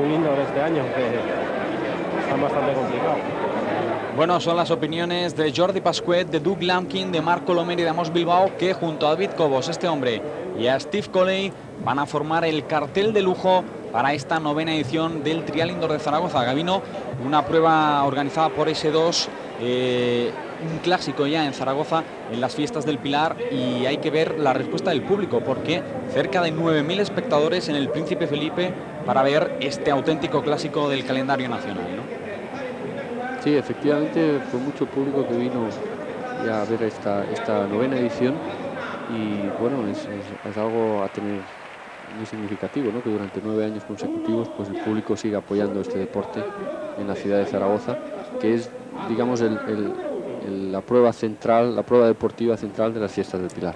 un indoor este año, que están bastante complicados. Bueno, son las opiniones de Jordi Pasquet, de Doug Lampkin, de Marc Colomer y de Amos Bilbao, que junto a David Cobos, este hombre, y a Steve Coley van a formar el cartel de lujo para esta 9ª edición del Trial Indoor de Zaragoza. Gabino, una prueba organizada por S2, un clásico ya en Zaragoza, en las fiestas del Pilar, y hay que ver la respuesta del público, porque cerca de 9.000 espectadores en el Príncipe Felipe para ver este auténtico clásico del calendario nacional, ¿no? Sí, efectivamente fue mucho público que vino ya a ver esta 9ª edición, y bueno, es algo a tener muy significativo, ¿no? Que durante 9 años consecutivos pues el público siga apoyando este deporte en la ciudad de Zaragoza, que es, digamos, la prueba central, la prueba deportiva central de las fiestas del Pilar.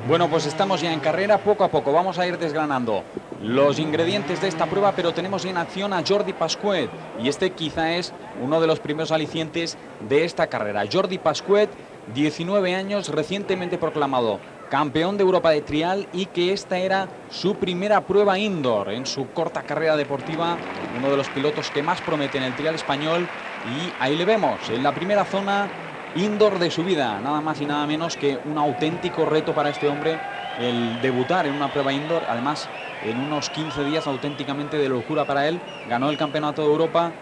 Bueno, pues estamos ya en carrera, poco a poco vamos a ir desgranando los ingredientes de esta prueba, pero tenemos en acción a Jordi Pasquet, y este quizá es uno de los primeros alicientes de esta carrera. Jordi Pasquet, 19 años, recientemente proclamado campeón de Europa de trial, y que esta era su primera prueba indoor en su corta carrera deportiva, uno de los pilotos que más promete en el trial español, y ahí le vemos en la primera zona indoor de su vida, nada más y nada menos que un auténtico reto para este hombre el debutar en una prueba indoor, además en unos 15 días auténticamente de locura para él. Ganó el campeonato de Europa,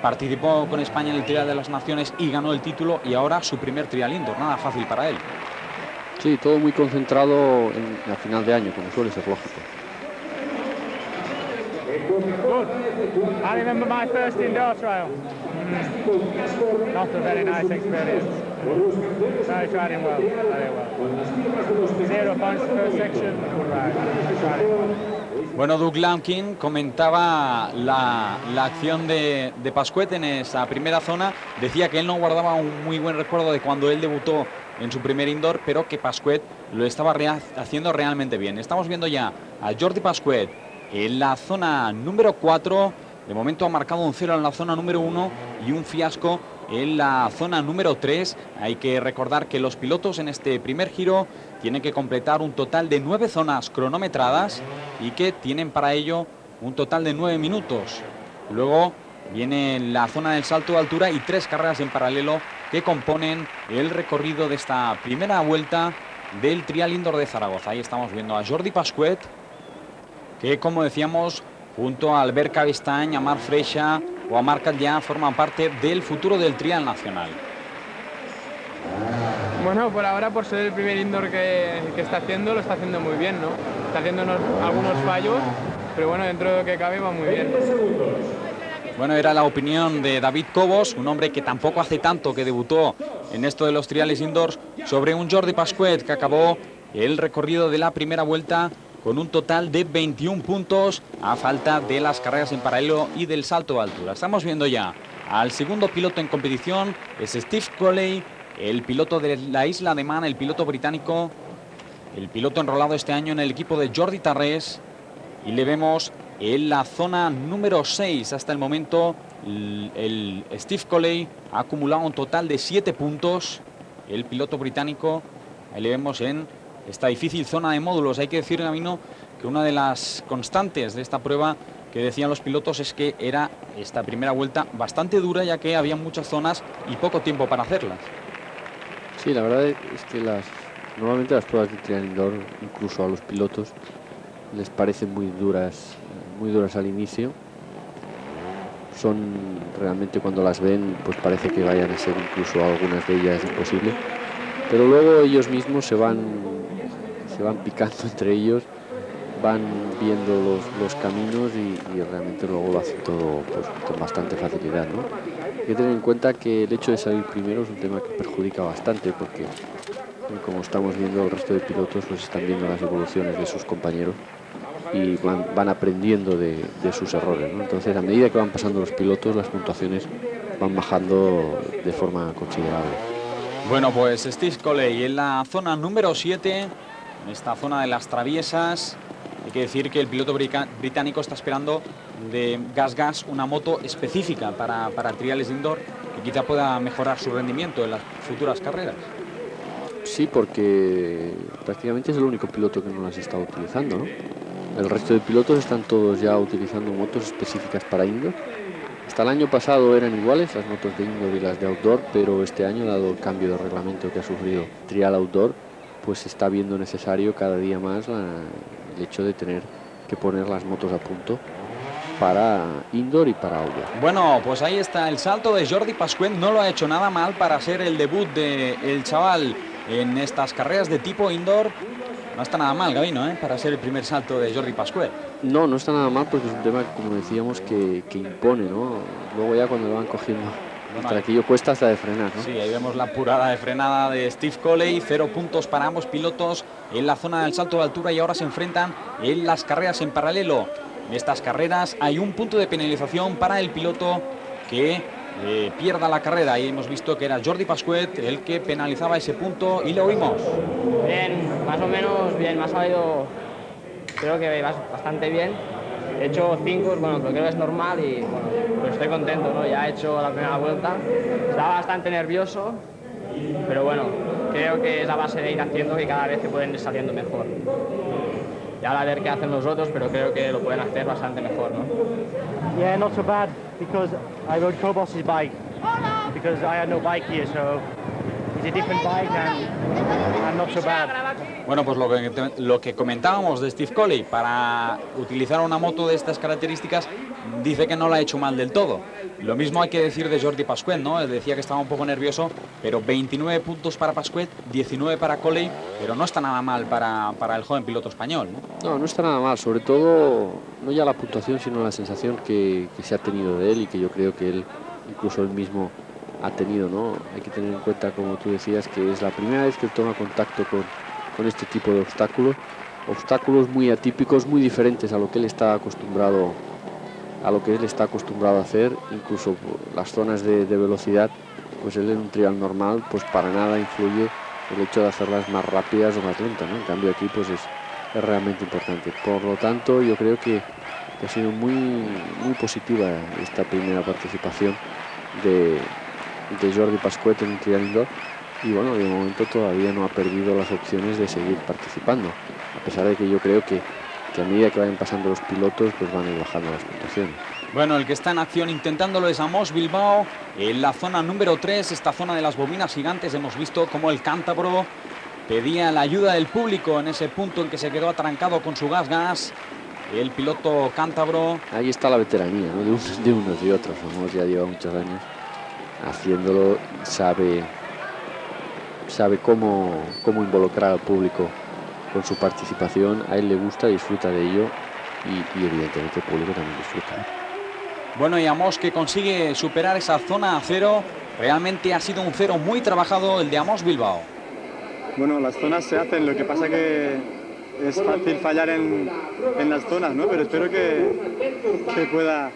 participó con España en el Trial de las Naciones y ganó el título, y ahora su primer trial indoor, nada fácil para él. Sí, todo muy concentrado a final de año, como suele ser lógico. Good. I remember my first indoor trial. Not a very nice experience. So I tried him well, very well. 0 points first section, good ride. I tried him well. Bueno, Doug Lampkin comentaba la acción de Pasquet en esa primera zona. Decía que él no guardaba un muy buen recuerdo de cuando él debutó en su primer indoor, pero que Pasquet lo estaba haciendo realmente bien. Estamos viendo ya a Jordi Pasquet en la zona número 4. De momento ha marcado un 0 en la zona número 1 y un fiasco en la zona número 3. Hay que recordar que los pilotos en este primer giro tienen que completar un total de 9 zonas cronometradas, y que tienen para ello un total de 9 minutos. Luego viene la zona del salto de altura y 3 carreras en paralelo que componen el recorrido de esta primera vuelta del Trial Indoor de Zaragoza. Ahí estamos viendo a Jordi Pasquet, que, como decíamos, junto a Albert Cabestany, a Marc Freixa o a Marc Adrià, forman parte del futuro del trial nacional. Bueno, por ahora, por ser el primer indoor que está haciendo, lo está haciendo muy bien, ¿no? Está haciendo algunos fallos, pero bueno, dentro de lo que cabe va muy bien. Bueno, era la opinión de David Cobos, un hombre que tampoco hace tanto que debutó en esto de los triales indoors, sobre un Jordi Pasquet que acabó el recorrido de la primera vuelta con un total de 21 puntos a falta de las carreras en paralelo y del salto de altura. Estamos viendo ya al segundo piloto en competición, es Steve Coley, el piloto de la isla de Man, el piloto británico, el piloto enrolado este año en el equipo de Jordi Tarrés, y le vemos en la zona número 6 hasta el momento. El Steve Coley ha acumulado un total de 7 puntos, el piloto británico. Ahí le vemos en esta difícil zona de módulos. Hay que decir, Gabino, que una de las constantes de esta prueba que decían los pilotos es que era esta primera vuelta bastante dura, ya que había muchas zonas y poco tiempo para hacerlas. Sí, la verdad es que normalmente las pruebas de trial indoor, incluso a los pilotos, les parecen muy duras al inicio. Son realmente, cuando las ven, pues parece que vayan a ser incluso algunas de ellas imposibles, pero luego ellos mismos se van picando entre ellos, van viendo los caminos y realmente luego lo hacen todo pues con bastante facilidad, ¿no? Hay que tener en cuenta que el hecho de salir primero es un tema que perjudica bastante, porque como estamos viendo, el resto de pilotos pues están viendo las evoluciones de sus compañeros y van aprendiendo de sus errores, ¿no? Entonces, a medida que van pasando los pilotos, las puntuaciones van bajando de forma considerable. Bueno, pues Steve Coley en la zona número 7, en esta zona de las traviesas. Hay que decir que el piloto británico está esperando de Gas una moto específica para triales indoor, que quizá pueda mejorar su rendimiento en las futuras carreras. Sí, porque prácticamente es el único piloto que no las está utilizando, ¿no? el resto de pilotos están todos ya utilizando motos específicas para indoor. Hasta el año pasado eran iguales las motos de indoor y las de outdoor, pero este año, dado el cambio de reglamento que ha sufrido Trial Outdoor, pues se está viendo necesario cada día más el hecho de tener que poner las motos a punto para indoor y para outdoor. Bueno, pues ahí está el salto de Jordi Pascuet. No lo ha hecho nada mal para ser el debut del chaval en estas carreras de tipo indoor. No está nada mal, Gabino, para ser el primer salto de Jordi Pascuet. No está nada mal, porque es un tema, como decíamos, que impone, ¿no? Luego ya cuando lo van cogiendo el traquillo cuesta hasta de frenar, ¿no? Sí, ahí vemos la apurada de frenada de Steve Coley. 0 puntos para ambos pilotos en la zona del salto de altura, y ahora se enfrentan en las carreras en paralelo. En estas carreras hay un punto de penalización para el piloto que pierda la carrera. Y hemos visto que era Jordi Pascuet el que penalizaba ese punto, y lo vimos. Bien, más o menos bien, me ha salido, creo que bastante bien. He hecho 5, bueno, creo que es normal y bueno, pues estoy contento, ¿no? Ya he hecho la primera vuelta, estaba bastante nervioso, pero bueno, creo que es a base de ir haciendo que cada vez se pueden ir saliendo mejor. Y ahora a ver qué hacen los otros, pero creo que lo pueden hacer bastante mejor, ¿no? Yeah, not so bad, because I rode Kobos's bike, because I had no bike here, so it's a different bike and not so bad. Bueno, pues lo que comentábamos de Steve Coley, para utilizar una moto de estas características, dice que no la ha hecho mal del todo. Lo mismo hay que decir de Jordi Pascuet, ¿no? Decía que estaba un poco nervioso, pero 29 puntos para Pascuet, 19 para Coley, pero no está nada mal para el joven piloto español, ¿no? No está nada mal, sobre todo no ya la puntuación, sino la sensación que se ha tenido de él, y que yo creo que él, incluso él mismo, ha tenido, ¿no? Hay que tener en cuenta, como tú decías, que es la primera vez que él toma contacto con este tipo de obstáculos muy atípicos, muy diferentes a lo que él está acostumbrado a hacer. Incluso las zonas de velocidad, pues él en un trial normal, pues para nada influye el hecho de hacerlas más rápidas o más lentas, ¿no? En cambio aquí pues es realmente importante. Por lo tanto, yo creo que ha sido muy positiva esta primera participación de Jordi Pascuet en un trial indoor. Y bueno, de momento todavía no ha perdido las opciones de seguir participando, a pesar de que yo creo que a medida que vayan pasando los pilotos, pues van a ir bajando las puntuaciones. Bueno, el que está en acción intentándolo es Amos Bilbao, en la zona número 3, esta zona de las bobinas gigantes. Hemos visto cómo el cántabro pedía la ayuda del público en ese punto en que se quedó atrancado con su gas. El piloto cántabro. Ahí está la veteranía, ¿no? de unos y otros. Amos ya lleva muchos años haciéndolo, sabe cómo involucrar al público con su participación. A él le gusta, disfruta de ello, y evidentemente el público también disfruta. Bueno, y Amos, que consigue superar esa zona a cero. Realmente ha sido un cero muy trabajado el de Amos Bilbao. Bueno, las zonas se hacen, lo que pasa que es fácil fallar en las zonas, ¿no? Pero espero que pueda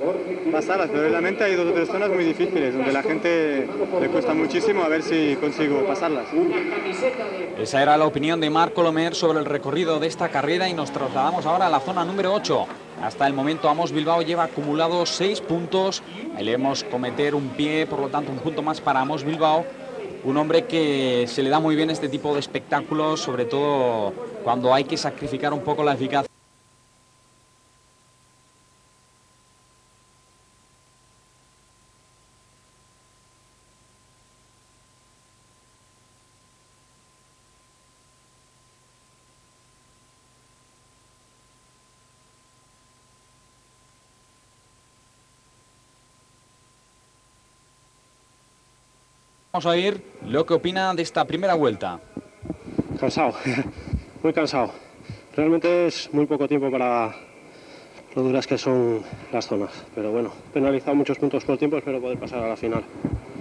pasarlas. Pero realmente hay 2 o 3 zonas muy difíciles, donde la gente le cuesta muchísimo, a ver si consigo pasarlas. Esa era la opinión de Marc Colomer sobre el recorrido de esta carrera, y nos trasladamos ahora a la zona número 8. Hasta el momento Amos Bilbao lleva acumulados 6 puntos. Ahí le vemos cometer un pie, por lo tanto un punto más para Amos Bilbao. Un hombre que se le da muy bien este tipo de espectáculos, sobre todo cuando hay que sacrificar un poco la eficacia. Vamos a oír lo que opina de esta primera vuelta. Cansado, muy cansado. Realmente es muy poco tiempo para lo duras que son las zonas. Pero bueno, penalizado muchos puntos por tiempo, espero poder pasar a la final.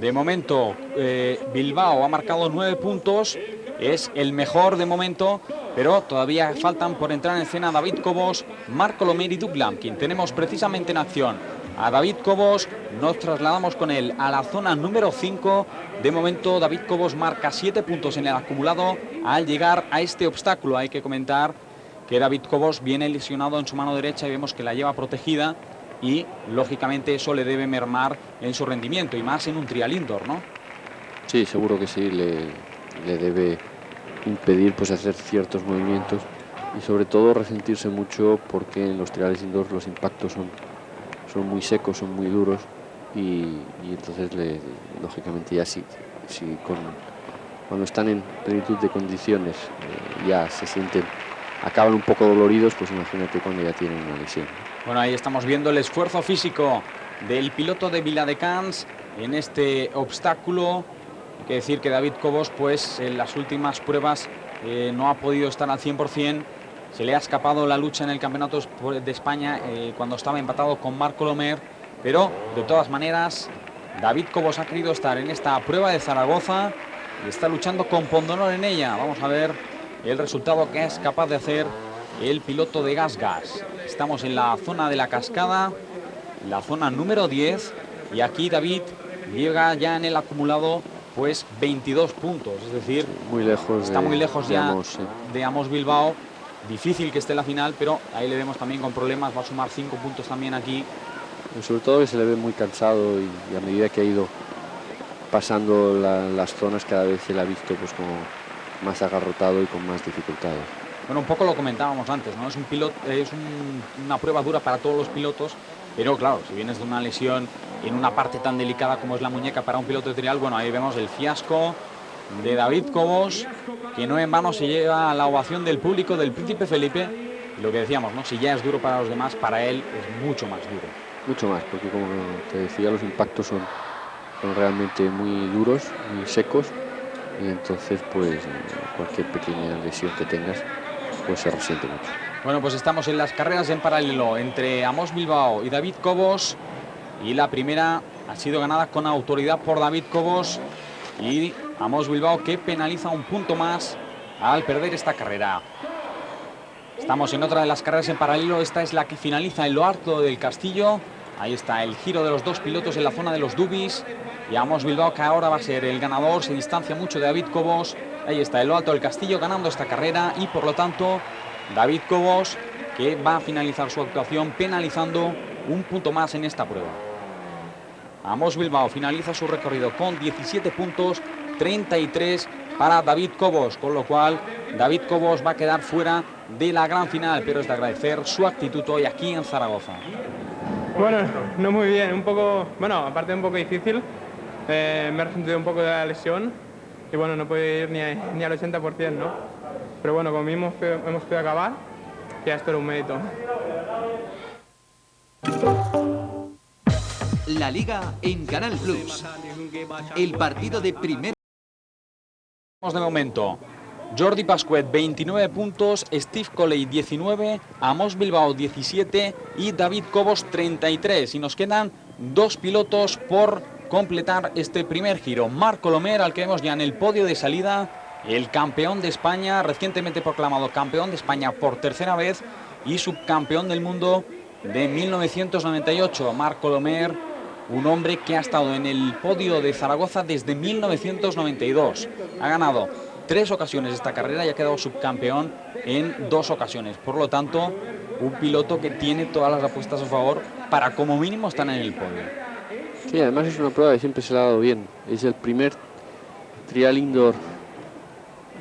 De momento, Bilbao ha marcado 9 puntos, es el mejor de momento, pero todavía faltan por entrar en escena David Cobos, Marc Colomer y Doug Lampkin. Tenemos precisamente en acción a David Cobos, nos trasladamos con él a la zona número 5. De momento David Cobos marca 7 puntos en el acumulado al llegar a este obstáculo. Hay que comentar que David Cobos viene lesionado en su mano derecha y vemos que la lleva protegida, y lógicamente eso le debe mermar en su rendimiento, y más en un trial indoor, ¿no? Sí, seguro que sí, le debe impedir pues hacer ciertos movimientos y sobre todo resentirse mucho porque en los triales indoor los impactos son muy secos, son muy duros y entonces lógicamente ya cuando están en plenitud de condiciones ya se sienten, acaban un poco doloridos, pues imagínate cuando ya tienen una lesión. Bueno, ahí estamos viendo el esfuerzo físico del piloto de Viladecans en este obstáculo. Hay que decir que David Cobos, pues en las últimas pruebas no ha podido estar al 100%. Se le ha escapado la lucha en el Campeonato de España cuando estaba empatado con Marco Lomer, pero de todas maneras David Cobos ha querido estar en esta prueba de Zaragoza y está luchando con pundonor en ella. Vamos a ver el resultado que es capaz de hacer el piloto de GasGas. Estamos en la zona de la cascada, la zona número 10, y aquí David llega ya en el acumulado pues 22 puntos, es decir, muy lejos, está muy lejos ya Amos, de Amos Bilbao. Difícil que esté en la final, pero ahí le vemos también con problemas, va a sumar 5 puntos también aquí. Y sobre todo que se le ve muy cansado y a medida que ha ido pasando las zonas cada vez se le ha visto pues como más agarrotado y con más dificultades. Bueno, un poco lo comentábamos antes, ¿no? Es una prueba dura para todos los pilotos, pero claro, si vienes de una lesión en una parte tan delicada como es la muñeca para un piloto de trial, bueno, ahí vemos el fiasco de David Cobos, que no en vano se lleva la ovación del público del Príncipe Felipe. Y lo que decíamos, ¿no? Si ya es duro para los demás, para él es mucho más duro. Mucho más, porque como te decía, los impactos son realmente muy duros, muy secos, y entonces pues cualquier pequeña lesión que tengas pues se resiente mucho. Bueno, pues estamos en las carreras en paralelo entre Amos Bilbao y David Cobos, y la primera ha sido ganada con autoridad por David Cobos y Amos Bilbao, que penaliza un punto más al perder esta carrera. Estamos en otra de las carreras en paralelo, esta es la que finaliza en lo alto del castillo. Ahí está el giro de los dos pilotos en la zona de los Dubis, y Amos Bilbao, que ahora va a ser el ganador, se distancia mucho de David Cobos. Ahí está en lo alto del castillo ganando esta carrera, y por lo tanto David Cobos, que va a finalizar su actuación penalizando un punto más en esta prueba. Amos Bilbao finaliza su recorrido con 17 puntos, 33 para David Cobos, con lo cual David Cobos va a quedar fuera de la gran final, pero es de agradecer su actitud hoy aquí en Zaragoza. Bueno, no muy bien, un poco, bueno, aparte un poco difícil, me he resentido un poco de la lesión y bueno, no puedo ir ni al 80%, ¿no? Pero bueno, como mismo hemos podido acabar, ya esto era un mérito. La Liga en Canal Plus. El partido de primera. De momento, Jordi Pascuet 29 puntos, Steve Coley 19, Amos Bilbao 17 y David Cobos 33. Y nos quedan dos pilotos por completar este primer giro. Marco Lomer, al que vemos ya en el podio de salida, el campeón de España, recientemente proclamado campeón de España por tercera vez y subcampeón del mundo de 1998. Marco Lomer, un hombre que ha estado en el podio de Zaragoza desde 1992. Ha ganado 3 ocasiones esta carrera y ha quedado subcampeón en 2 ocasiones. Por lo tanto, un piloto que tiene todas las apuestas a favor para como mínimo estar en el podio. Sí, además es una prueba que siempre se le ha dado bien. Es el primer trial indoor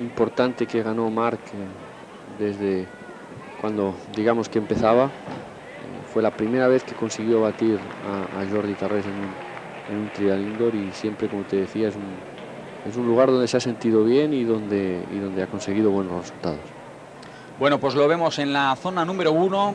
importante que ganó Marc desde cuando digamos que empezaba. Fue la primera vez que consiguió batir a Jordi Tarrés en un trial indoor, y siempre, como te decía, es un lugar donde se ha sentido bien y donde ha conseguido buenos resultados. Bueno, pues lo vemos en la zona número 1,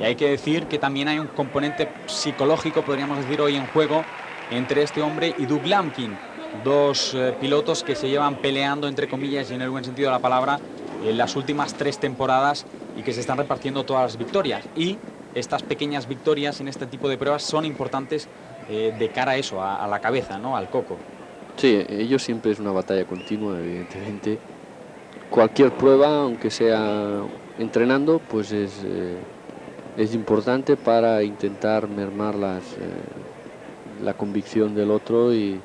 y hay que decir que también hay un componente psicológico, podríamos decir, hoy en juego entre este hombre y Doug Lampkin, dos pilotos que se llevan peleando, entre comillas y en el buen sentido de la palabra, en las últimas 3 temporadas, y que se están repartiendo todas las victorias. Y estas pequeñas victorias en este tipo de pruebas son importantes de cara a eso, a la cabeza, ¿no? Al coco. Sí, ellos siempre es una batalla continua, evidentemente. Cualquier prueba, aunque sea entrenando, pues es importante para intentar mermar la convicción del otro y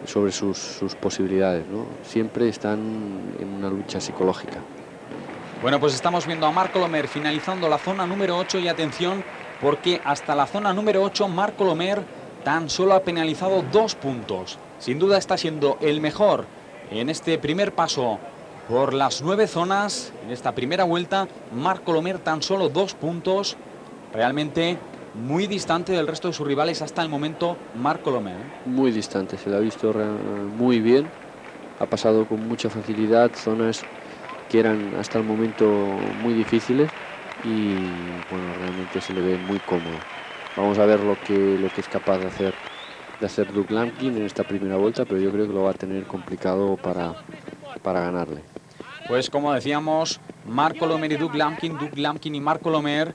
sobre sus posibilidades, ¿no? Siempre están en una lucha psicológica. Bueno, pues estamos viendo a Marco Lomer finalizando la zona número 8, y atención, porque hasta la zona número 8 Marco Lomer tan solo ha penalizado 2 puntos. Sin duda está siendo el mejor en este primer paso por las 9 zonas en esta primera vuelta. Marc Colomer tan solo 2 puntos, realmente muy distante del resto de sus rivales hasta el momento. Marc Colomer muy distante, se le ha visto muy bien, ha pasado con mucha facilidad zonas que eran hasta el momento muy difíciles y bueno, realmente se le ve muy cómodo. Vamos a ver lo que es capaz de hacer Doug Lampkin en esta primera vuelta, pero yo creo que lo va a tener complicado para ganarle. Pues como decíamos, Marc Colomer y Doug Lampkin y Marc Colomer,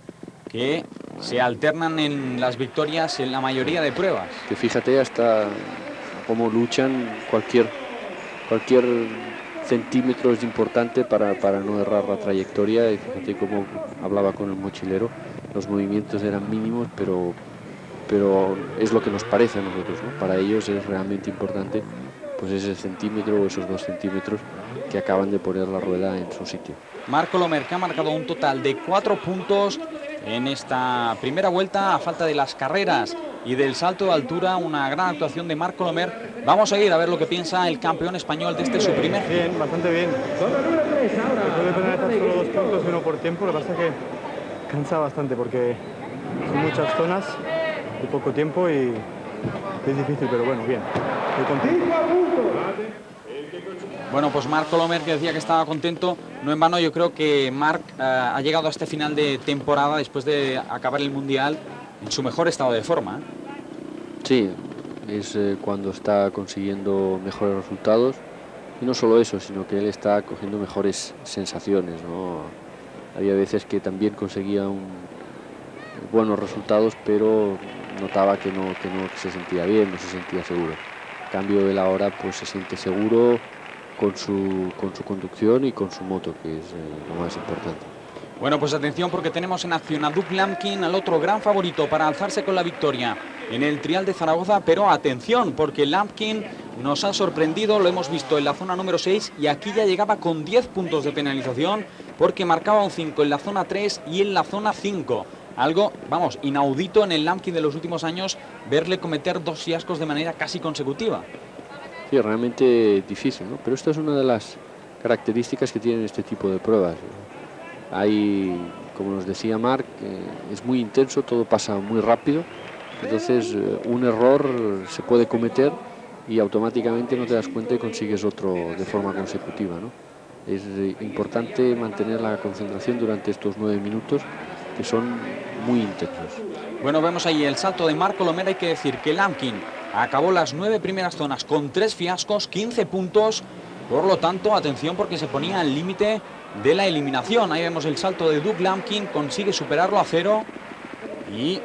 que se alternan en las victorias en la mayoría de pruebas. Que fíjate hasta cómo luchan, cualquier centímetro es importante para no errar la trayectoria, y fíjate cómo hablaba con el mochilero, los movimientos eran mínimos, pero es lo que nos parece a nosotros, ¿no? Para ellos es realmente importante pues ese centímetro o esos 2 centímetros que acaban de poner la rueda en su sitio. Marc Colomer, que ha marcado un total de 4 puntos en esta primera vuelta, a falta de las carreras y del salto de altura. Una gran actuación de Marc Colomer. Vamos a ir a ver lo que piensa el campeón español de este su primer. Bien, bastante bien. Después de penalizar solo 2 puntos y 1 por tiempo, lo que pasa es que cansa bastante porque son muchas zonas y poco tiempo y es difícil, pero bueno, bien. Estoy contento. Bueno, pues Marc Colomer, que decía que estaba contento, no en vano. Yo creo que Marc ha llegado a este final de temporada, después de acabar el Mundial, en su mejor estado de forma. Sí, es cuando está consiguiendo mejores resultados, y no solo eso, sino que él está cogiendo mejores sensaciones, ¿no? Había veces que también conseguía buenos resultados, pero notaba que no se sentía bien, no se sentía seguro. En cambio, él ahora pues se siente seguro con su conducción y con su moto, que es lo más importante. Bueno, pues atención, porque tenemos en acción a Doug Lampkin, al otro gran favorito para alzarse con la victoria en el Trial de Zaragoza. Pero atención, porque Lampkin nos ha sorprendido, lo hemos visto en la zona número 6 y aquí ya llegaba con 10 puntos de penalización, porque marcaba un 5 en la zona 3 y en la zona 5. Algo, vamos, inaudito en el Lampkin de los últimos años, verle cometer 2 fiascos de manera casi consecutiva. Sí, realmente difícil, ¿no? Pero esta es una de las características que tienen este tipo de pruebas. Hay, como nos decía Marc, es muy intenso, todo pasa muy rápido, entonces un error se puede cometer y automáticamente no te das cuenta y consigues otro de forma consecutiva, ¿no? Es importante mantener la concentración durante estos 9 minutos, que son muy intensos. Bueno, vemos ahí el salto de Marc Colomer. Hay que decir que Lampkin acabó las 9 primeras zonas con 3 fiascos, 15 puntos. Por lo tanto, atención, porque se ponía al límite de la eliminación. Ahí vemos el salto de Doug Lampkin, consigue superarlo a 0. Y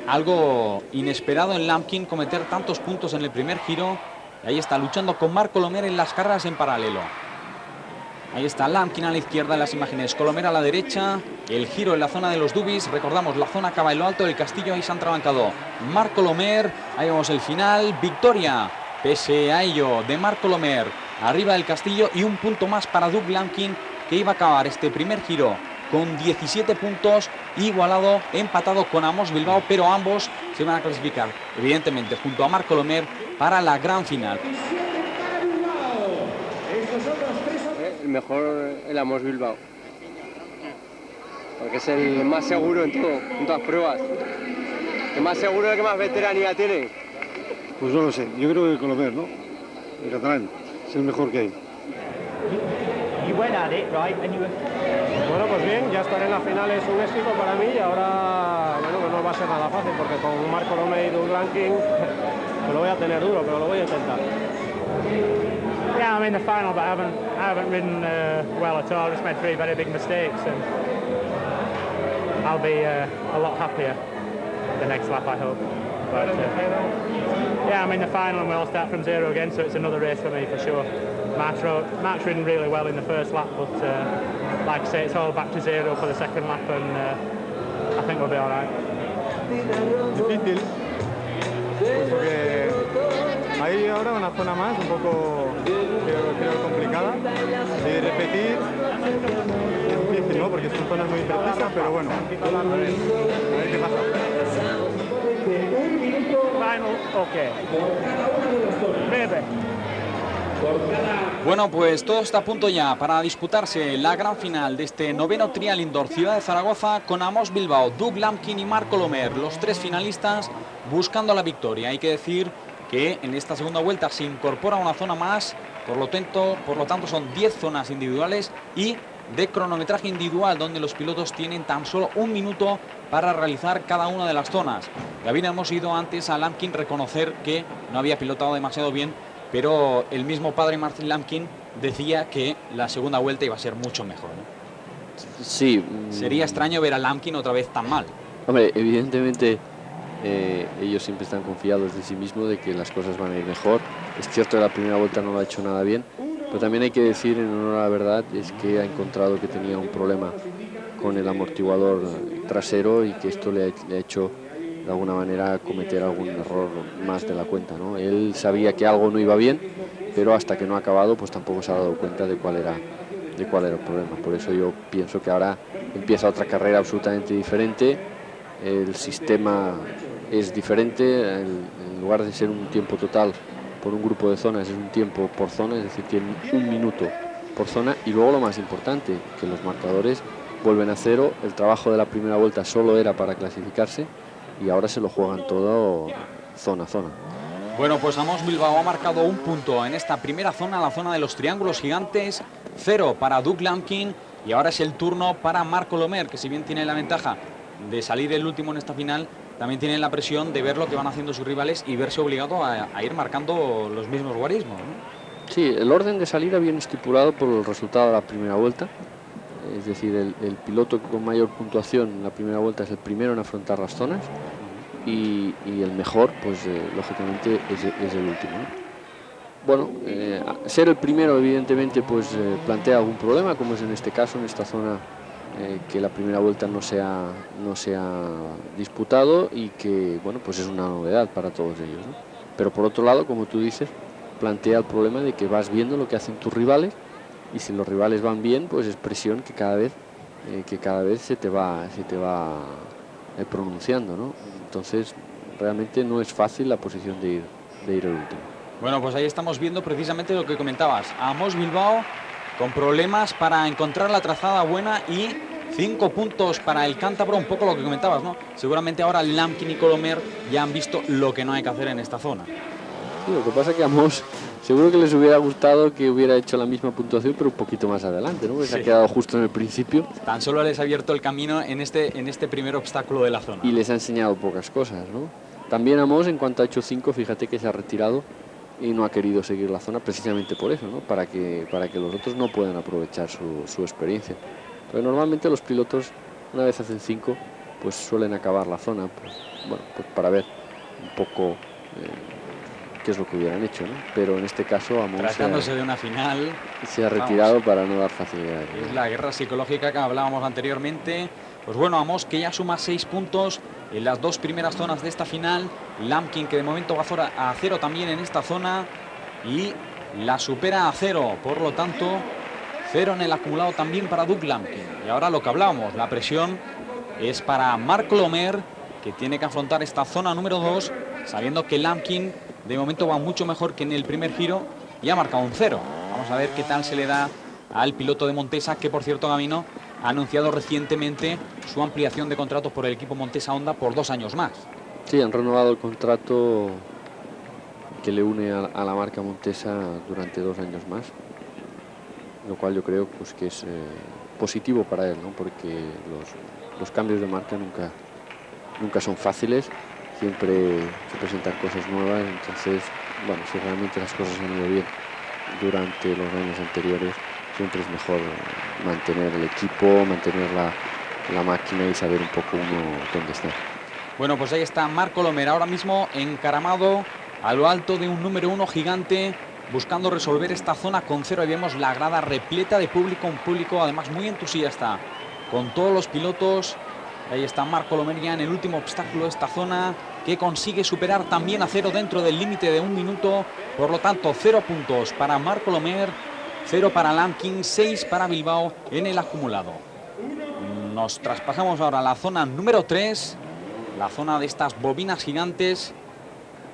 algo inesperado en Lampkin, cometer tantos puntos en el primer giro. Y ahí está luchando con Marc Colomer en las carreras en paralelo. Ahí está Lampkin a la izquierda en las imágenes, Colomer a la derecha. El giro en la zona de los Dubis. Recordamos, la zona acaba en lo alto del castillo. Ahí se han trabancado Marc Colomer. Ahí vemos el final. Victoria, pese a ello, de Marc Colomer arriba del castillo, y un punto más para Doug Lampkin, que iba a acabar este primer giro con 17 puntos, igualado, empatado con Amos Bilbao, pero ambos se van a clasificar, evidentemente, junto a Marc Colomer para la gran final. El mejor, el Amos Bilbao, porque es el más seguro en todo, en todas pruebas. El más seguro es el que más veteranía tiene. Pues no lo sé, yo creo que Colomer, ¿no? El catalán es el mejor que hay. Bueno, pues bien, ya estar en la final es un éxito para mí, y ahora, bueno, no va a ser nada fácil, porque con Marc Colomer y Doug Lampkin pues lo voy a tener duro, pero lo voy a intentar. Yeah, I'm in the final, but I haven't ridden well at all. I just made 3 very big mistakes, and I'll be a lot happier the next lap, I hope. But yeah, I'm in the final, and we'll start from 0 again, so it's another race for me for sure. Mark's ridden really well in the first lap, but like I say, it's all back to 0 for the second lap, and I think we'll be all right. Difícil, pues porque hay ahora una zona más un poco, creo complicada, de repetir es difícil, ¿no? Porque son zonas muy precisas, pero bueno, a ver qué pasa. Final, okay. Maybe. Bueno, pues todo está a punto ya para disputarse la gran final de este 9º Trial Indoor Ciudad de Zaragoza con Amos Bilbao, Doug Lampkin y Marc Colomer, los 3 finalistas buscando la victoria. Hay que decir que en esta segunda vuelta se incorpora una zona más, por lo tanto son 10 zonas individuales y de cronometraje individual, donde los pilotos tienen tan solo 1 minuto para realizar cada una de las zonas. Ya bien hemos ido antes a Lampkin reconocer que no había pilotado demasiado bien, pero el mismo padre Martin Lampkin decía que la segunda vuelta iba a ser mucho mejor, ¿no? Sí. Sería extraño ver a Lampkin otra vez tan mal. Hombre, evidentemente ellos siempre están confiados de sí mismos de que las cosas van a ir mejor. Es cierto que la primera vuelta no lo ha hecho nada bien, pero también hay que decir, en honor a la verdad, es que ha encontrado que tenía un problema con el amortiguador trasero y que esto le ha hecho de alguna manera cometer algún error más de la cuenta, ¿no? Él sabía que algo no iba bien, pero hasta que no ha acabado pues tampoco se ha dado cuenta de cuál era el problema. Por eso yo pienso que ahora empieza otra carrera absolutamente diferente, el sistema es diferente, en lugar de ser un tiempo total por un grupo de zonas, es un tiempo por zona, es decir, tienen 1 minuto por zona, y luego lo más importante, que los marcadores vuelven a 0, el trabajo de la primera vuelta solo era para clasificarse, y ahora se lo juegan todo zona a zona. Bueno, pues Amos Bilbao ha marcado 1 punto en esta primera zona, la zona de los triángulos gigantes, 0 para Doug Lampkin, y ahora es el turno para Marc Colomer, que si bien tiene la ventaja de salir el último en esta final, también tiene la presión de ver lo que van haciendo sus rivales y verse obligado a ir marcando los mismos guarismos, ¿no? Sí, el orden de salida viene estipulado por el resultado de la primera vuelta. Es decir, el piloto con mayor puntuación en la primera vuelta es el primero en afrontar las zonas y el mejor, pues lógicamente es el último, ¿no? Bueno, ser el primero evidentemente pues plantea algún problema, como es en este caso, en esta zona que la primera vuelta no se ha disputado y que, bueno, pues es una novedad para todos ellos, ¿no? Pero por otro lado, como tú dices, plantea el problema de que vas viendo lo que hacen tus rivales, y si los rivales van bien, pues es presión que cada vez se te va pronunciando, ¿no? Entonces realmente no es fácil la posición de ir el último. Bueno, pues ahí estamos viendo precisamente lo que comentabas, a Amos Bilbao con problemas para encontrar la trazada buena y 5 puntos para el cántabro, un poco lo que comentabas, ¿no? Seguramente ahora Lampkin y Colomer ya han visto lo que no hay que hacer en esta zona. Sí, lo que pasa es que a Amos seguro que les hubiera gustado que hubiera hecho la misma puntuación, pero un poquito más adelante, ¿no? Sí. Se ha quedado justo en el principio. Tan solo les ha abierto el camino en este primer obstáculo de la zona. Y les ha enseñado pocas cosas, ¿no? También Amos, en cuanto ha hecho 5, fíjate que se ha retirado y no ha querido seguir la zona precisamente por eso, ¿no? Para que los otros no puedan aprovechar su experiencia. Pero normalmente los pilotos, una vez hacen 5, pues suelen acabar la zona, pues, bueno, pues para ver un poco qué es lo que hubieran hecho, ¿no? Pero en este caso Amos tratándose de una final, se ha retirado para no dar facilidades. Es la guerra psicológica que hablábamos anteriormente. Pues bueno, Amos que ya suma 6 puntos en las 2 primeras zonas de esta final. Lampkin que de momento va a 0 también en esta zona y la supera a 0, por lo tanto 0 en el acumulado también para Doug Lampkin. Y ahora lo que hablábamos, la presión es para Marc Colomer, que tiene que afrontar esta zona número 2, sabiendo que Lampkin de momento va mucho mejor que en el primer giro y ha marcado un 0. Vamos a ver qué tal se le da al piloto de Montesa, que por cierto, Gabino, ha anunciado recientemente su ampliación de contratos por el equipo Montesa Honda por 2 años más. Sí, han renovado el contrato que le une a la marca Montesa durante 2 años más, lo cual yo creo pues que es positivo para él, ¿no? Porque los cambios de marca nunca son fáciles, siempre se presentan cosas nuevas, entonces, bueno, si realmente las cosas han ido bien durante los años anteriores, siempre es mejor mantener el equipo, mantener la máquina y saber un poco uno dónde está. Bueno, pues ahí está Marc Colomer, ahora mismo encaramado a lo alto de un número 1 gigante, buscando resolver esta zona con 0. Ahí vemos la grada repleta de público, un público además muy entusiasta, con todos los pilotos. Ahí está Marc Colomer ya en el último obstáculo de esta zona, que consigue superar también a 0 dentro del límite de 1 minuto. Por lo tanto, 0 puntos para Marc Colomer, 0 para Lampkin, 6 para Bilbao en el acumulado. Nos traspasamos ahora a la zona número 3, la zona de estas bobinas gigantes,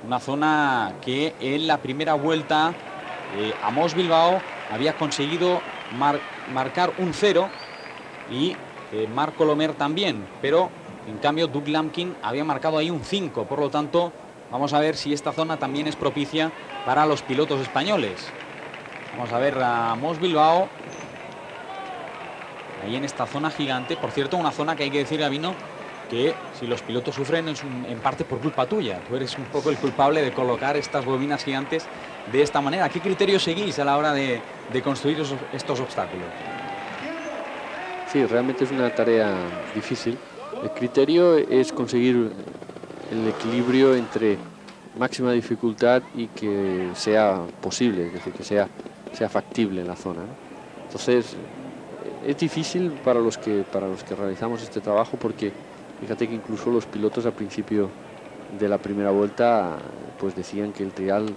una zona que en la primera vuelta Amos Bilbao había conseguido marcar un 0 y Marc Colomer también, pero en cambio Doug Lampkin había marcado ahí un 5, por lo tanto vamos a ver si esta zona también es propicia para los pilotos españoles. Vamos a ver a Amos Bilbao ahí en esta zona gigante. Por cierto, una zona que hay que decir, Gabino, que si los pilotos sufren es en parte por culpa tuya. Tú eres un poco el culpable de colocar estas bobinas gigantes de esta manera. ¿Qué criterio seguís a la hora de construir estos obstáculos? Sí, realmente es una tarea difícil. El criterio es conseguir el equilibrio entre máxima dificultad y que sea posible, es decir, que sea factible en la zona, ¿no? Entonces, es difícil para los que realizamos este trabajo, porque fíjate que incluso los pilotos al principio de la primera vuelta pues decían que el trial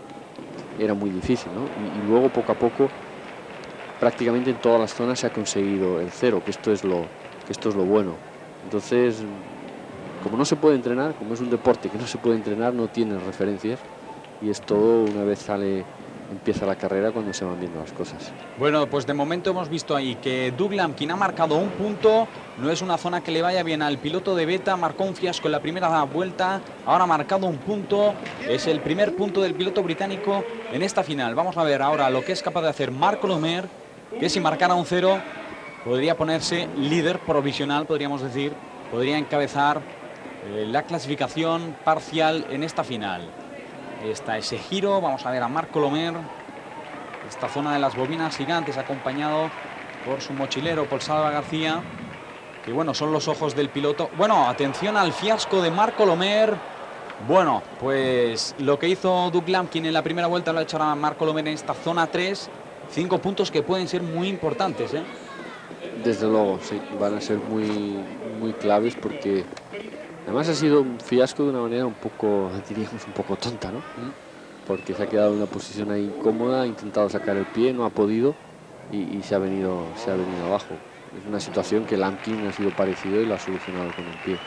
era muy difícil, ¿no? Y luego poco a poco prácticamente en todas las zonas se ha conseguido el 0, que esto es lo bueno. Entonces, como no se puede entrenar, como es un deporte que no se puede entrenar, no tiene referencias, y es todo una vez empieza la carrera, cuando se van viendo las cosas. Bueno, pues de momento hemos visto ahí que Doug Lampkin ha marcado un punto. No es una zona que le vaya bien al piloto de Beta. Marcó un fiasco en la primera vuelta, ahora ha marcado un punto. Es el primer punto del piloto británico en esta final. Vamos a ver ahora lo que es capaz de hacer Marc Colomer, que si marcara un 0 podría ponerse líder provisional, podríamos decir, podría encabezar la clasificación parcial en esta final. Está ese giro, vamos a ver a Marc Colomer, esta zona de las bobinas gigantes, acompañado por su mochilero, por Salva García, que bueno, son los ojos del piloto. Bueno, atención al fiasco de Marc Colomer. Bueno, pues lo que hizo Doug Lampkin en la primera vuelta lo ha hecho a Marc Colomer en esta zona 3, 5 puntos que pueden ser muy importantes, ¿eh? Desde luego, sí, van a ser muy claves, porque además ha sido un fiasco de una manera un poco, diríamos, un poco tonta, ¿no? Porque se ha quedado en una posición ahí incómoda, ha intentado sacar el pie, no ha podido y se ha venido abajo. Es una situación que Lampkin ha sido parecido y lo ha solucionado con el pie.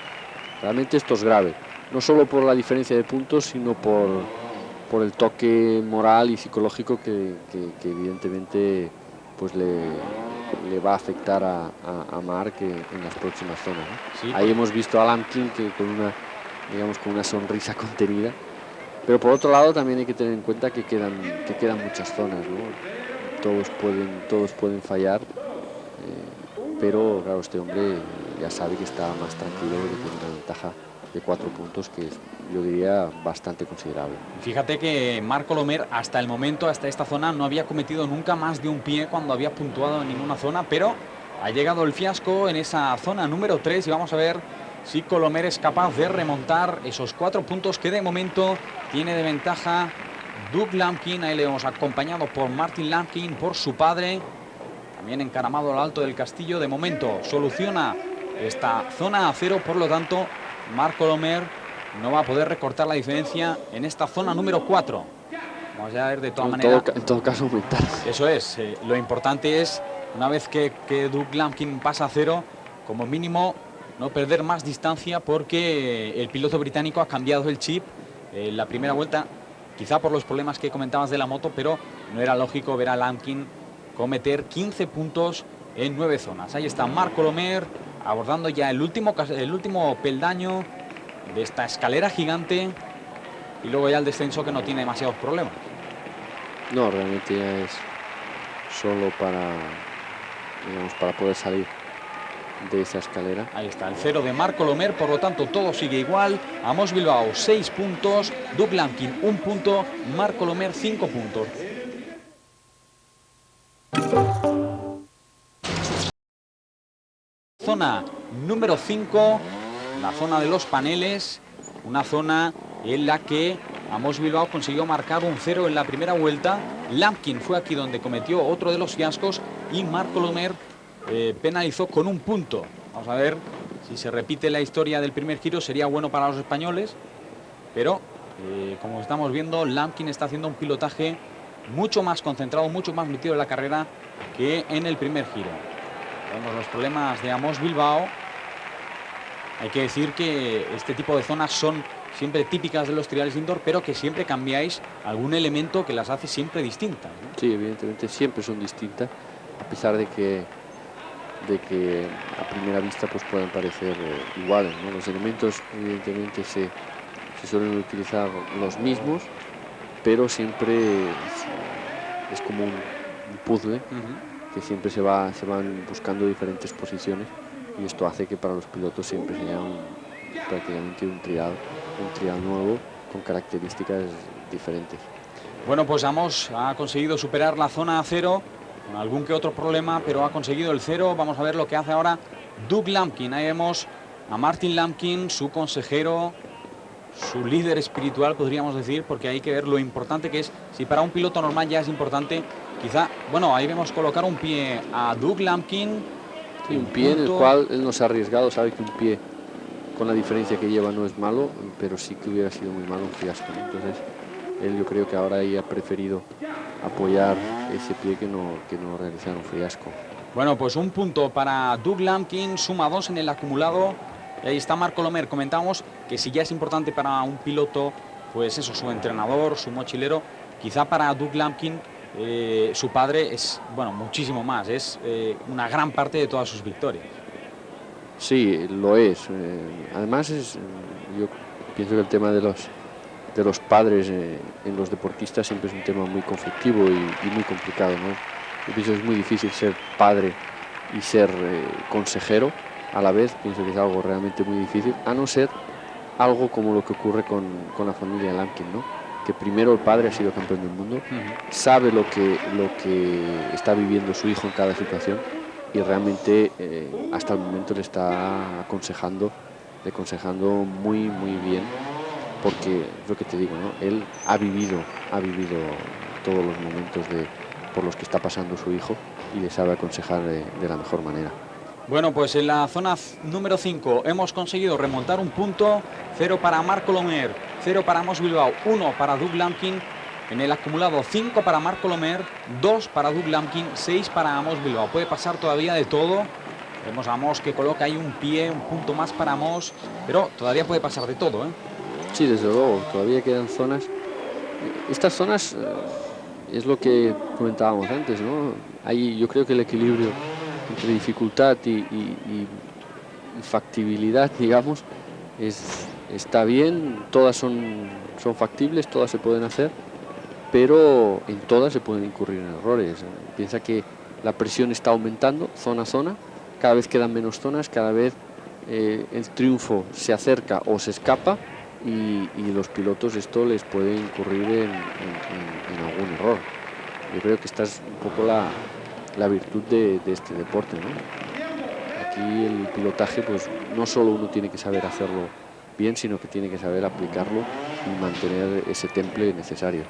Realmente esto es grave, no solo por la diferencia de puntos, sino por el toque moral y psicológico que evidentemente pues le va a afectar a Marc en las próximas zonas, ¿no? Sí, ahí hemos visto a Lampkin que con una sonrisa contenida, pero por otro lado también hay que tener en cuenta que quedan muchas zonas, ¿no? Todos pueden fallar, pero claro, este hombre ya sabe que está más tranquilo, que tiene una ventaja de 4 puntos que es, yo diría, bastante considerable. Fíjate que Marc Colomer hasta el momento, hasta esta zona, no había cometido nunca más de un pie cuando había puntuado en ninguna zona, pero ha llegado el fiasco en esa zona número 3 y vamos a ver si Colomer es capaz de remontar esos 4 puntos que de momento tiene de ventaja Doug Lampkin. Ahí le hemos acompañado por Martin Lampkin, por su padre, también encaramado al alto del castillo. De momento soluciona esta zona a 0, por lo tanto Marc Colomer no va a poder recortar la diferencia en esta zona número 4. Vamos a ver de todas maneras. En todo caso aumentar. Eso es, lo importante es, una vez que Doug Lampkin pasa a 0, como mínimo no perder más distancia, porque el piloto británico ha cambiado el chip en la primera vuelta, quizá por los problemas que comentabas de la moto, pero no era lógico ver a Lampkin cometer 15 puntos en 9 zonas. Ahí está Marc Colomer abordando ya el último peldaño de esta escalera gigante, y luego ya el descenso, que no tiene demasiados problemas. No, realmente ya es solo para poder salir de esa escalera. Ahí está el 0 de Marc Colomer, por lo tanto todo sigue igual. Amos Bilbao 6 puntos, Doug Lampkin 1 punto, Marc Colomer 5 puntos. Zona número 5, la zona de los paneles, una zona en la que Amos Bilbao consiguió marcar un 0 en la primera vuelta. Lampkin fue aquí donde cometió otro de los fiascos y Marc Colomer penalizó con 1 punto. Vamos a ver si se repite la historia del primer giro, sería bueno para los españoles, pero como estamos viendo, Lampkin está haciendo un pilotaje mucho más concentrado, mucho más metido en la carrera que en el primer giro. Vemos los problemas de Amos Bilbao. Hay que decir que este tipo de zonas son siempre típicas de los triales indoor, pero que siempre cambiáis algún elemento que las hace siempre distintas, ¿no? Sí, evidentemente siempre son distintas, a pesar de que a primera vista pues puedan parecer iguales, ¿no? Los elementos evidentemente se suelen utilizar los mismos, pero siempre es como un puzzle que siempre se van buscando diferentes posiciones, y esto hace que para los pilotos siempre sea prácticamente un trial nuevo con características diferentes. Bueno, pues Amos ha conseguido superar la zona 0 con algún que otro problema, pero ha conseguido el 0. Vamos a ver lo que hace ahora Doug Lampkin. Ahí vemos a Martin Lampkin, su consejero, su líder espiritual, podríamos decir, porque hay que ver lo importante que es. Si para un piloto normal ya es importante, quizá, bueno, ahí vemos colocar un pie a Doug Lampkin. Sí, un pie en el cual él no se ha arriesgado, sabe que un pie con la diferencia que lleva no es malo, pero sí que hubiera sido muy malo un fiasco, ¿no? Entonces él, yo creo que ahora ahí ha preferido apoyar ese pie que no realizar un fiasco. Bueno, pues un punto para Doug Lampkin, suma 2 en el acumulado. Y ahí está Marc Colomer. Comentamos que si ya es importante para un piloto, pues eso, su entrenador, su mochilero, quizá para Doug Lampkin su padre es, bueno, muchísimo más, es una gran parte de todas sus victorias. Sí, lo es. Además, yo pienso que el tema de los padres en los deportistas siempre es un tema muy conflictivo y muy complicado, ¿no? Yo pienso que es muy difícil ser padre y ser consejero a la vez. Pienso que es algo realmente muy difícil, a no ser algo como lo que ocurre con la familia Lampkin, ¿no? Que primero el padre ha sido campeón del mundo, sabe lo que está viviendo su hijo en cada situación, y realmente hasta el momento le está aconsejando muy bien, porque es lo que te digo, ¿no? Él ha vivido todos los momentos por los que está pasando su hijo, y le sabe aconsejar de la mejor manera. Bueno, pues en la zona número 5 hemos conseguido remontar un punto. 0 para Marc Colomer, 0 para Amos Bilbao, 1 para Doug Lampkin. En el acumulado 5 para Marc Colomer, 2 para Doug Lampkin, 6 para Amos Bilbao. Puede pasar todavía de todo. Vemos a Amos que coloca ahí un pie, un punto más para Amos, pero todavía puede pasar de todo, ¿eh? Sí, desde luego, todavía quedan zonas. Estas zonas es lo que comentábamos antes, ¿no? Ahí yo creo que el equilibrio entre dificultad y factibilidad, digamos, está bien. Todas son factibles, todas se pueden hacer, pero en todas se pueden incurrir en errores. Piensa que la presión está aumentando zona a zona, cada vez quedan menos zonas, cada vez el triunfo se acerca o se escapa, y los pilotos esto les puede incurrir en algún error. Yo creo que esta es un poco la virtud de este deporte, ¿no? Aquí el pilotaje, pues no solo uno tiene que saber hacerlo bien, sino que tiene que saber aplicarlo y mantener ese temple necesario.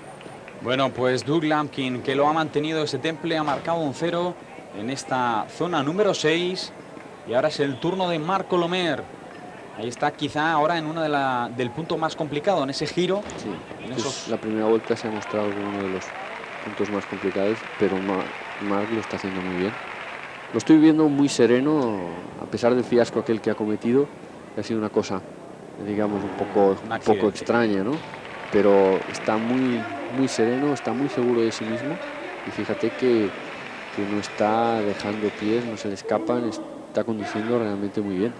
Bueno, pues Doug Lampkin, que lo ha mantenido ese temple, ha marcado un 0 en esta zona número 6, y ahora es el turno de Marc Colomer. Ahí está, quizá ahora en una del punto más complicado, en ese giro. Sí, pues la primera vuelta se ha mostrado como uno de los puntos más complicados, pero Marc lo está haciendo muy bien. Lo estoy viendo muy sereno, a pesar del fiasco aquel que ha cometido, que ha sido una cosa, digamos, un poco extraña, ¿no? Pero está muy sereno, está muy seguro de sí mismo, y fíjate que no está dejando pies, no se le escapan, está conduciendo realmente muy bien.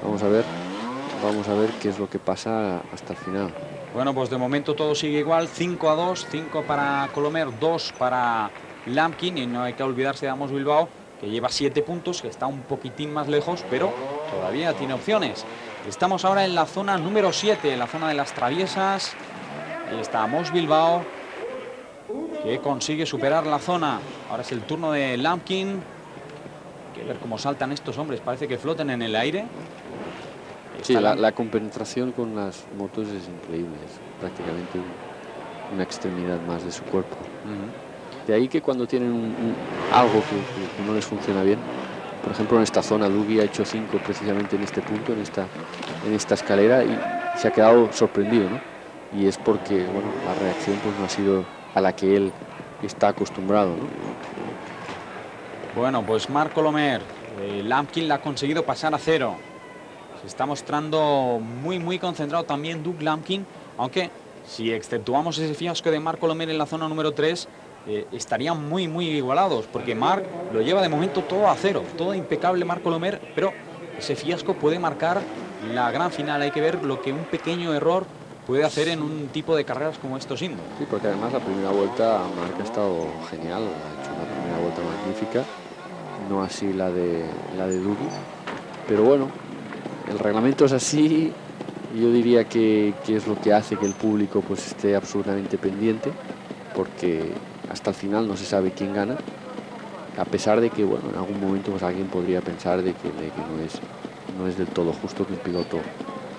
Vamos a ver qué es lo que pasa hasta el final. Bueno, pues de momento todo sigue igual, 5-2, 5 para Colomer, 2 para Lampkin, y no hay que olvidarse de Amos Bilbao, que lleva 7 puntos, que está un poquitín más lejos, pero todavía tiene opciones. Estamos ahora en la zona número 7, en la zona de las traviesas. Ahí está Amos Bilbao, que consigue superar la zona. Ahora es el turno de Lampkin. Hay que ver cómo saltan estos hombres, parece que floten en el aire. Sí, la compenetración con las motos es increíble, es prácticamente una extremidad más de su cuerpo. De ahí que cuando tienen algo que no les funciona bien, por ejemplo en esta zona, Dougie ha hecho 5 precisamente en este punto, en esta escalera, y se ha quedado sorprendido, ¿no? Y es porque, bueno, la reacción pues no ha sido a la que él está acostumbrado, ¿no? Bueno, pues Marc Colomer, Lampkin la ha conseguido pasar a 0. Se está mostrando muy concentrado también Doug Lampkin, aunque si exceptuamos ese fiasco de Marc Colomer en la zona número 3, estarían muy igualados, porque Marc lo lleva de momento todo a cero, todo impecable Marc Colomer, pero ese fiasco puede marcar la gran final. Hay que ver lo que un pequeño error puede hacer en un tipo de carreras como estos indoor. Sí, porque además la primera vuelta Marc ha estado genial, ha hecho una primera vuelta magnífica, no así la de Dougie, pero bueno, el reglamento es así. Yo diría que es lo que hace que el público pues esté absolutamente pendiente, porque hasta el final no se sabe quién gana, a pesar de que bueno, en algún momento pues alguien podría pensar de que no es del todo justo que un piloto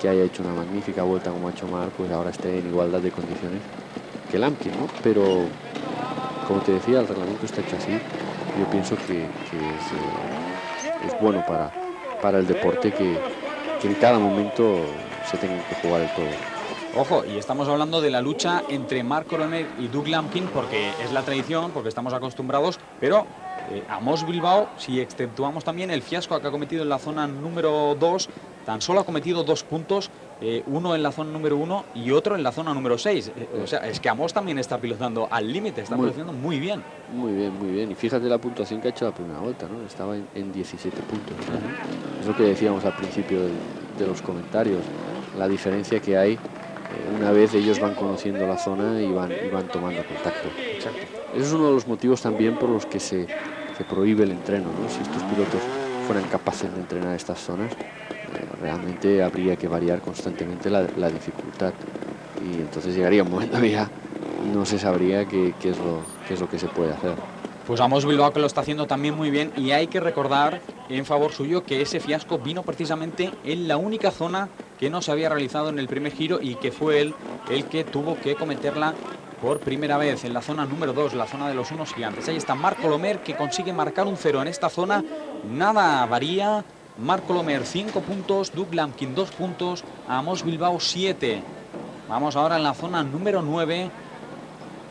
que haya hecho una magnífica vuelta como ha hecho Marc pues ahora esté en igualdad de condiciones que Lampkin, ¿no? Pero como te decía, el reglamento está hecho así. Yo pienso que es bueno para el deporte que en cada momento se tenga que jugar el todo. Ojo, y estamos hablando de la lucha entre Marc Colomer y Doug Lampkin, porque es la tradición, porque estamos acostumbrados, pero Amos Bilbao, si exceptuamos también el fiasco que ha cometido en la zona número 2, tan solo ha cometido 2 puntos, uno en la zona número 1 y otro en la zona número 6. O sea, es que Amos también está pilotando al límite, está pilotando muy bien. Muy bien. Y fíjate la puntuación que ha hecho la primera vuelta, ¿no? Estaba en 17 puntos. Es lo que decíamos al principio de los comentarios, la diferencia que hay una vez ellos van conociendo la zona y van tomando contacto. Exacto. Ese es uno de los motivos también por los que se prohíbe el entreno, ¿no? Si estos pilotos fueran capaces de entrenar estas zonas, realmente habría que variar constantemente la dificultad, y entonces llegaría un momento que ya no se sabría qué es lo que se puede hacer. Pues Amos Bilbao, que lo está haciendo también muy bien, y hay que recordar en favor suyo que ese fiasco vino precisamente en la única zona que no se había realizado en el primer giro y que fue él el que tuvo que cometerla por primera vez en la zona número 2, la zona de los unos gigantes. Ahí está Marc Colomer, que consigue marcar un 0 en esta zona. Nada varía. Marc Colomer 5 puntos, Doug Lampkin 2 puntos, Amos Bilbao 7. Vamos ahora en la zona número 9,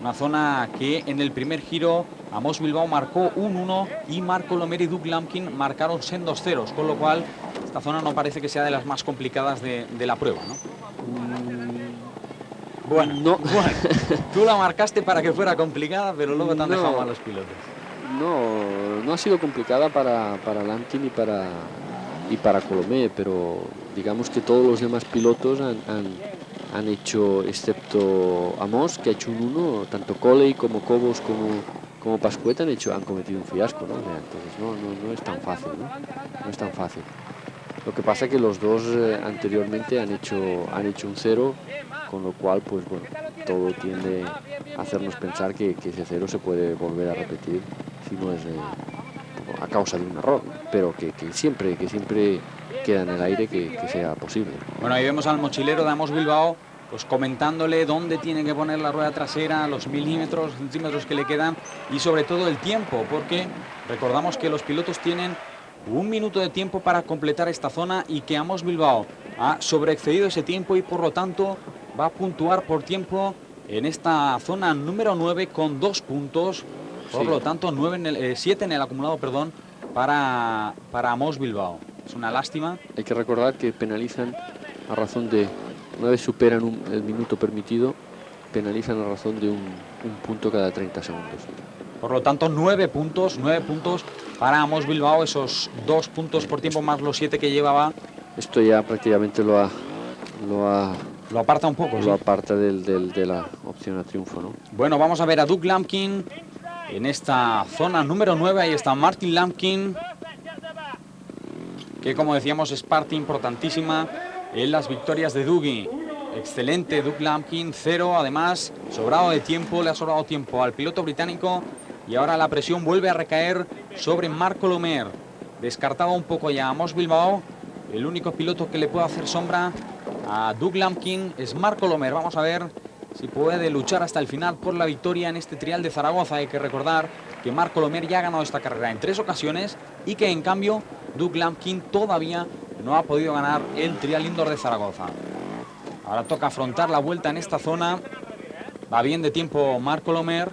una zona que en el primer giro Amos Bilbao marcó un 1 y Marc Colomer y Doug Lampkin marcaron sendos ceros, con lo cual esta zona no parece que sea de las más complicadas de la prueba, ¿no? Bueno, tú la marcaste para que fuera complicada, pero luego te han dejado a los pilotos. No ha sido complicada para Lampkin y para Colomer, pero digamos que todos los demás pilotos han hecho, excepto Amos, que ha hecho un 1, tanto Coley como Cobos como Pascuet han cometido un fiasco, ¿no? O sea, entonces no es tan fácil, ¿no? No es tan fácil. Lo que pasa es que los dos anteriormente han hecho un 0, con lo cual, pues bueno, todo tiende a hacernos pensar que ese 0 se puede volver a repetir si no es a causa de un error, ¿no? Pero que siempre queda en el aire que sea posible. Bueno, ahí vemos al mochilero de Amos Bilbao pues comentándole dónde tiene que poner la rueda trasera, los milímetros, centímetros que le quedan y sobre todo el tiempo, porque recordamos que los pilotos tienen 1 minuto de tiempo para completar esta zona y que Amos Bilbao ha sobreexcedido ese tiempo y por lo tanto va a puntuar por tiempo en esta zona número 9 con 2 puntos, por lo tanto 7 en el acumulado, perdón, para Amos Bilbao. Es una lástima. Hay que recordar que penalizan a razón de, una vez superan el minuto permitido, penalizan a razón de un punto cada 30 segundos. Por lo tanto, 9 puntos para Amos Bilbao, esos 2 puntos por tiempo más los 7 que llevaba. Esto ya prácticamente lo aparta un poco. Lo aparta de la opción a triunfo, ¿no? Bueno, vamos a ver a Doug Lampkin en esta zona número 9. Ahí está Martin Lampkin, que como decíamos es parte importantísima en las victorias de Dougie. Excelente Doug Lampkin, 0, además sobrado de tiempo, le ha sobrado tiempo al piloto británico y ahora la presión vuelve a recaer sobre Marc Colomer. Descartaba un poco ya a Amos Bilbao, el único piloto que le puede hacer sombra a Doug Lampkin es Marc Colomer. Vamos a ver si puede luchar hasta el final por la victoria en este trial de Zaragoza. Hay que recordar que Marc Colomer ya ha ganado esta carrera en 3 ocasiones y que en cambio Doug Lampkin todavía no ha podido ganar el trial indoor de Zaragoza. Ahora toca afrontar la vuelta en esta zona. Va bien de tiempo Marc Colomer.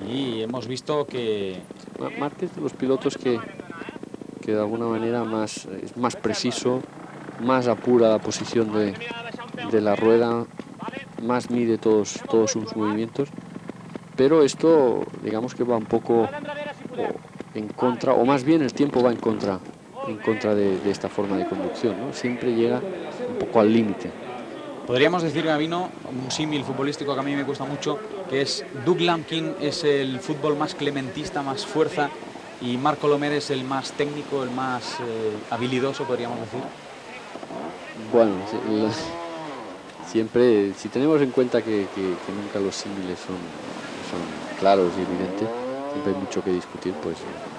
Y hemos visto que Marc es de los pilotos que que de alguna manera es más preciso, más apura la posición de la rueda, más mide todos sus movimientos, pero esto digamos que va un poco en contra, o más bien el tiempo va en contra de esta forma de conducción, ¿no? Siempre llega un poco al límite. Podríamos decir, Gabino, un símil futbolístico que a mí me gusta mucho, que es Doug Lampkin es el fútbol más clementista, más fuerza, y Marc Colomer es el más técnico, el más habilidoso, podríamos decir. Bueno, siempre, si tenemos en cuenta que nunca los símiles son claros y evidentes, siempre hay mucho que discutir, pues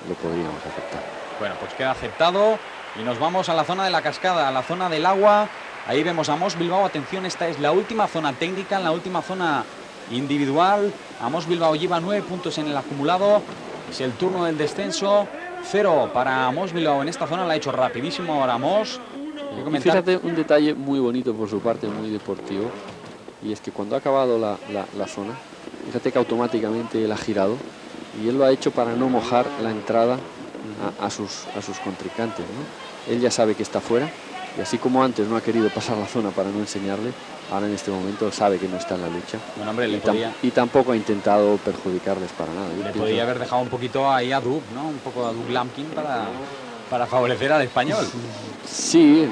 lo podríamos aceptar. Bueno, pues queda aceptado y nos vamos a la zona de la cascada, a la zona del agua. Ahí vemos a Amos Bilbao. Atención, esta es la última zona técnica, la última zona individual. Amos Bilbao lleva 9 puntos en el acumulado. Es el turno del descenso. 0 para Amos Bilbao en esta zona. La ha hecho rapidísimo ahora Amos. Fíjate un detalle muy bonito por su parte, muy deportivo. Y es que cuando ha acabado la zona, fíjate que automáticamente él ha girado. Y él lo ha hecho para no mojar la entrada a sus contrincantes, ¿no? Él ya sabe que está fuera. Y así como antes no ha querido pasar la zona para no enseñarle, ahora en este momento sabe que no está en la lucha. Bueno, hombre, y tampoco ha intentado perjudicarles para nada. Le podía haber dejado un poquito ahí a Doug, ¿no? Un poco a Doug Lampkin para favorecer al español. Sí,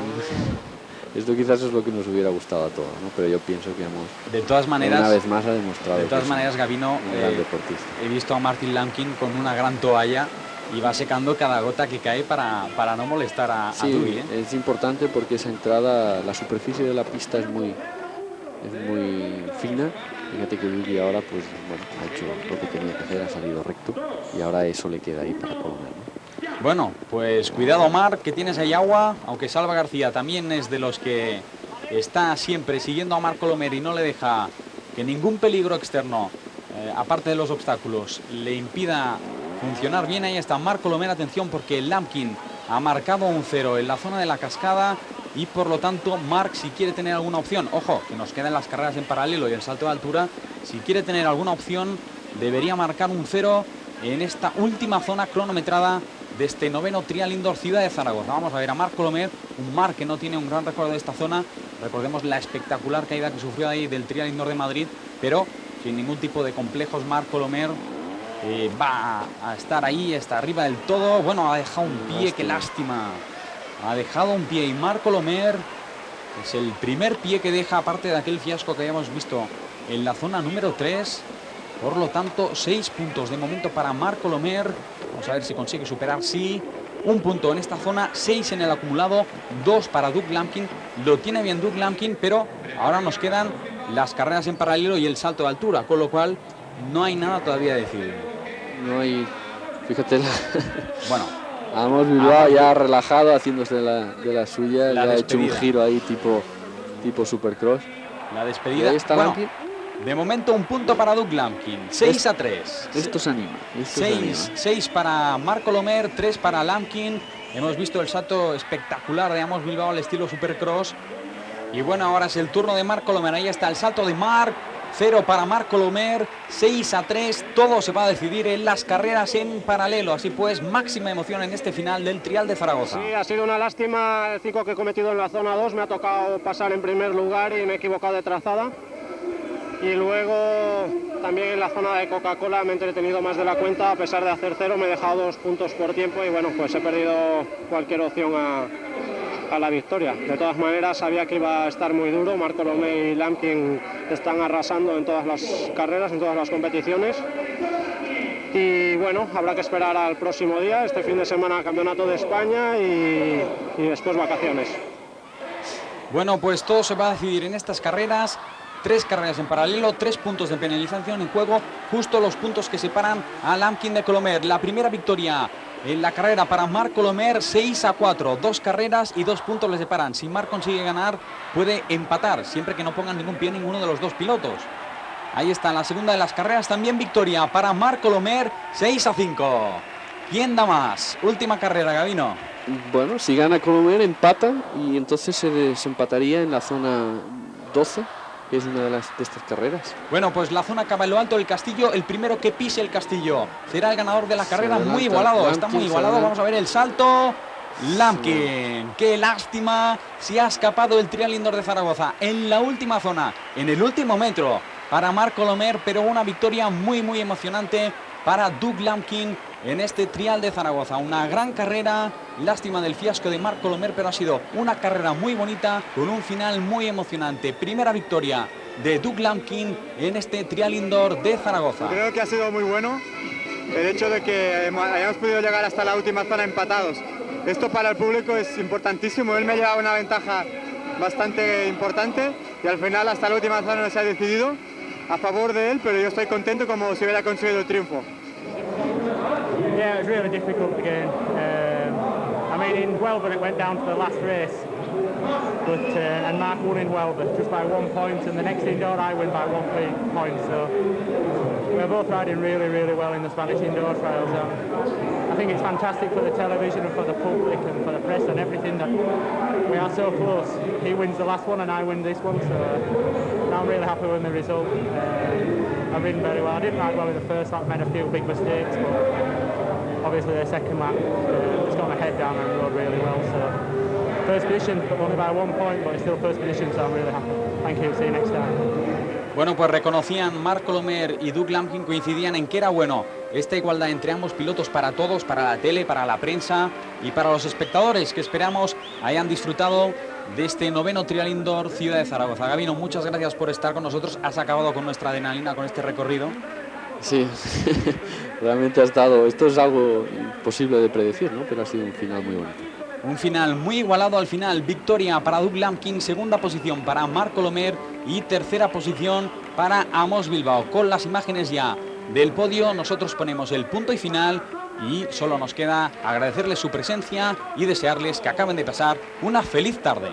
esto quizás es lo que nos hubiera gustado a todos, ¿no? Pero yo pienso que de todas maneras, una vez más ha demostrado. De todas maneras, Gabino, un gran deportista. He visto a Martin Lampkin con una gran toalla y va secando cada gota que cae para no molestar a Doug, ¿eh? Es importante porque esa entrada, la superficie de la pista es muy fina. Fíjate que Doug ahora pues bueno, ha hecho lo que tenía que hacer, ha salido recto y ahora eso le queda ahí para Colomer, ¿no? Bueno, pues cuidado, Marc, que tienes ahí agua, aunque Salva García también es de los que está siempre siguiendo a Marc Colomer y no le deja que ningún peligro externo, aparte de los obstáculos, le impida funcionar bien. Ahí está Marc Colomer, atención, porque Lampkin ha marcado un 0 en la zona de la cascada y por lo tanto Marc, si quiere tener alguna opción, ojo, que nos quedan las carreras en paralelo y el salto de altura, si quiere tener alguna opción debería marcar un 0 en esta última zona cronometrada de este 9º Trial Indoor Ciudad de Zaragoza. Vamos a ver a Marc Colomer, un Marc que no tiene un gran recuerdo de esta zona. Recordemos la espectacular caída que sufrió ahí del Trial Indoor de Madrid, pero sin ningún tipo de complejos. Marc Colomer va a estar ahí, está arriba del todo. Bueno, ha dejado un pie, qué lástima. Ha dejado un pie y Marc Colomer es el primer pie que deja, aparte de aquel fiasco que habíamos visto en la zona número 3. Por lo tanto, 6 puntos de momento para Marc Colomer. Vamos a ver si consigue superar, sí. Un punto en esta zona, 6 en el acumulado, 2 para Doug Lampkin. Lo tiene bien Doug Lampkin, pero ahora nos quedan las carreras en paralelo y el salto de altura, con lo cual no hay nada todavía decidido. No hay, fíjate bueno, Amos Bilbao ya relajado, haciéndose de la suya, ya ha hecho un giro ahí tipo Supercross. La despedida. Ahí está Lampkin. De momento un punto para Doug Lampkin, 6-3. Esto se anima. 6 para Marc Colomer, 3 para Lampkin. Hemos visto el salto espectacular de Amos Bilbao al estilo Supercross. Y bueno, ahora es el turno de Marc Colomer. Ahí está el salto de Marc. 0 para Marc Colomer, 6-3. Todo se va a decidir en las carreras en paralelo. Así pues, máxima emoción en este final del Trial de Zaragoza. Sí, ha sido una lástima el 5 que he cometido en la zona 2. Me ha tocado pasar en primer lugar y me he equivocado de trazada. Y luego también en la zona de Coca-Cola me he entretenido más de la cuenta. A pesar de hacer 0, me he dejado 2 puntos por tiempo y bueno, pues he perdido cualquier opción a la victoria. De todas maneras, sabía que iba a estar muy duro. Marc Colomer y Lampkin están arrasando en todas las carreras, en todas las competiciones. Y bueno, habrá que esperar al próximo día, este fin de semana Campeonato de España y después vacaciones. Bueno, pues todo se va a decidir en estas carreras. 3 carreras en paralelo, 3 puntos de penalización en juego, justo los puntos que separan a Lampkin de Colomer. La primera victoria en la carrera para Marc Colomer, 6-4, 2 carreras y 2 puntos le separan. Si Marc consigue ganar, puede empatar, siempre que no pongan ningún pie ninguno de los 2 pilotos. Ahí está, la segunda de las carreras, también victoria para Marc Colomer, 6-5. ¿Quién da más? Última carrera, Gabino. Bueno, si gana Colomer, empata y entonces se desempataría en la zona 12 que es una de estas carreras. Bueno, pues la zona acaba en lo alto del castillo. El primero que pise el castillo será el ganador de la carrera. Muy igualado, está muy igualado. Vamos a ver el salto. Lampkin, qué lástima, se ha escapado el Trial Indoor de Zaragoza en la última zona, en el último metro para Marc Colomer, pero una victoria muy emocionante para Doug Lampkin en este Trial de Zaragoza. Una gran carrera, lástima del fiasco de Marc Colomer, pero ha sido una carrera muy bonita con un final muy emocionante. Primera victoria de Doug Lampkin en este Trial Indoor de Zaragoza. Creo que ha sido muy bueno el hecho de que hayamos podido llegar hasta la última zona empatados. Esto para el público es importantísimo. Él me ha llevado una ventaja bastante importante y al final hasta la última zona no se ha decidido a favor de él, pero yo estoy contento como si hubiera conseguido el triunfo. Yeah, it was really difficult again. I mean, in Welber it went down to the last race, but and Mark won in Welber just by 1 point, and the next indoor I win by 1 point. So we're both riding really well in the Spanish indoor trials. I think it's fantastic for the television and for the public and for the press and everything that we are so close. He wins the last one and I win this one, so I'm really happy with the result. I've ridden very well. I didn't ride well in the first lap, made a few big mistakes, but obviously the second lap just got my head down and rode really well. So first position, but only by 1 point, but it's still first position, so I'm really happy. Thank you, see you next time. Bueno, pues reconocían Marc Colomer y Doug Lampkin, coincidían en que era bueno esta igualdad entre ambos pilotos para todos, para la tele, para la prensa y para los espectadores que esperamos hayan disfrutado de este 9º Trial Indoor Ciudad de Zaragoza. Gabino, muchas gracias por estar con nosotros. Has acabado con nuestra adrenalina, con este recorrido. Sí, realmente ha estado, esto es algo imposible de predecir, ¿no? Pero ha sido un final muy bonito. Un final muy igualado al final. Victoria para Doug Lampkin, segunda posición para Marc Colomer y tercera posición para Amos Bilbao. Con las imágenes ya del podio nosotros ponemos el punto y final y solo nos queda agradecerles su presencia y desearles que acaben de pasar una feliz tarde.